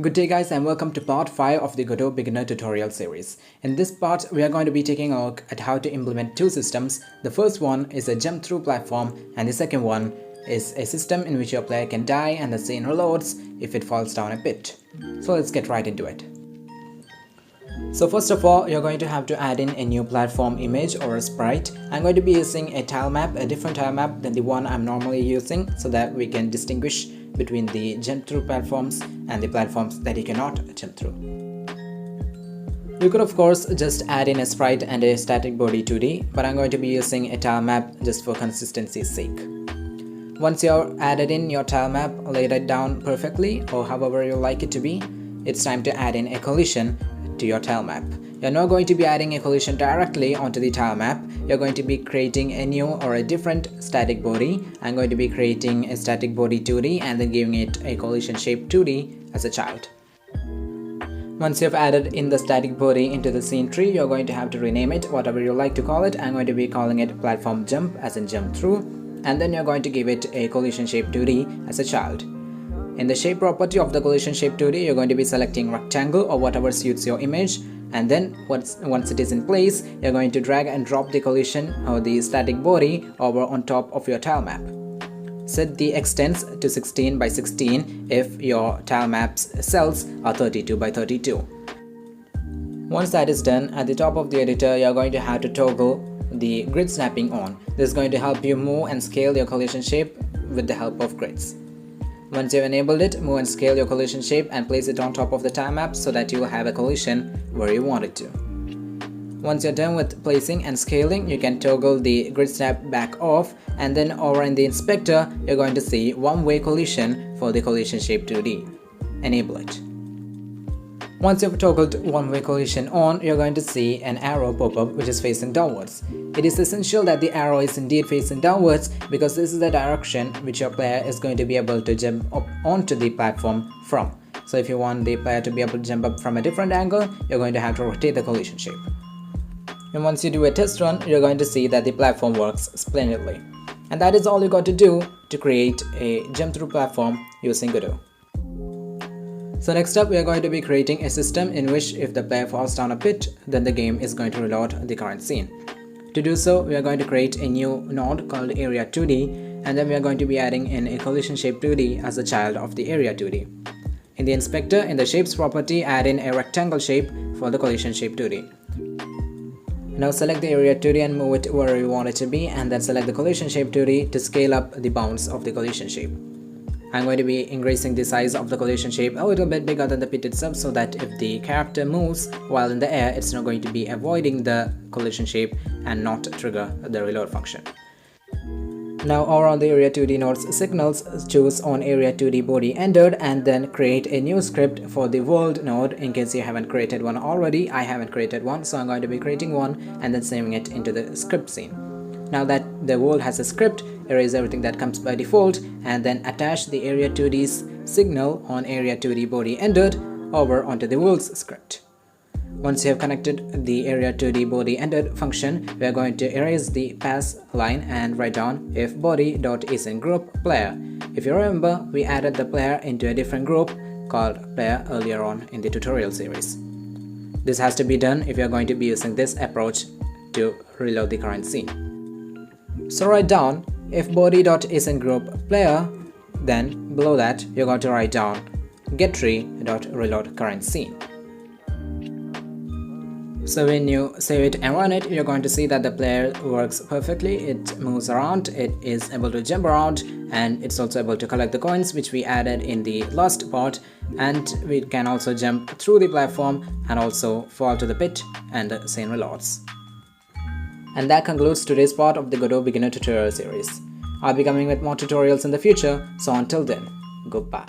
Good day guys, and welcome to part 5 of the Godot beginner tutorial series. In this part, we are going to be taking a look at how to implement two systems. The first one is a jump through platform and the second one is a system in which your player can die and the scene reloads if it falls down a pit. So let's get right into it. So first of all, you're going to have to add in a new platform image or a sprite. I'm going to be using a tile map, a different tile map than the one I'm normally using, so that we can distinguish between the jump through platforms and the platforms that you cannot jump through. You could of course just add in a sprite and a static body 2D, but I'm going to be using a tile map just for consistency's sake. Once you've added in your tile map, laid it down perfectly or however you like it to be, it's time to add in a collision to your tile map. You're not going to be adding a collision directly onto the tile map. You're going to be creating a new or a different static body. I'm going to be creating a static body 2D and then giving it a collision shape 2D as a child. Once you've added in the static body into the scene tree, you're going to have to rename it whatever you like to call it. I'm going to be calling it platform jump as in jump through, and then you're going to give it a collision shape 2D as a child. In the shape property of the collision shape 2D, you're going to be selecting rectangle or whatever suits your image, and then once it is in place, you're going to drag and drop the collision or the static body over on top of your tile map. Set the extents to 16 by 16 if your tile map's cells are 32 by 32. Once that is done, at the top of the editor, you're going to have to toggle the grid snapping on. This is going to help you move and scale your collision shape with the help of grids. Once you've enabled it, move and scale your collision shape and place it on top of the tile map so that you will have a collision where you want it to. Once you're done with placing and scaling, you can toggle the grid snap back off, and then over in the inspector, you're going to see one-way collision for the collision shape 2D. Enable it. Once you've toggled one-way collision on, you're going to see an arrow pop up which is facing downwards. It is essential that the arrow is indeed facing downwards because this is the direction which your player is going to be able to jump up onto the platform from. So if you want the player to be able to jump up from a different angle, you're going to have to rotate the collision shape. And once you do a test run, you're going to see that the platform works splendidly. And that is all you got to do to create a jump through platform using Godot. So next up, we are going to be creating a system in which if the player falls down a pit, then the game is going to reload the current scene. To do so, we are going to create a new node called area 2D, and then we are going to be adding in a collision shape 2D as a child of the area 2D. In the inspector, in the shapes property, add in a rectangle shape for the collision shape 2D. Now select the area 2D and move it where you want it to be, and then select the collision shape 2D to scale up the bounds of the collision shape. I'm going to be increasing the size of the collision shape a little bit bigger than the pit itself so that if the character moves while in the air, it's not going to be avoiding the collision shape and not trigger the reload function. Now over on the area 2D node's signals, choose on area 2D body entered and then create a new script for the world node in case you haven't created one already. I haven't created one, so I'm going to be creating one and then saving it into the script scene. Now that the world has a script, erase everything that comes by default and then attach the area 2D's signal on area 2D body entered over onto the world's script. Once you have connected the area 2D body entered function, we are going to erase the pass line and write down if body.isInGroup player. If you remember, we added the player into a different group called player earlier on in the tutorial series. This has to be done if you are going to be using this approach to reload the current scene. So write down if body.isInGroup player, then below that you're going to write down getTree.reload current scene. So when you save it and run it, you're going to see that the player works perfectly. It moves around, it is able to jump around, and it's also able to collect the coins which we added in the last part, and we can also jump through the platform and also fall to the pit and the scene reloads. And that concludes today's part of the Godot beginner tutorial series. I'll be coming with more tutorials in the future, so until then, goodbye.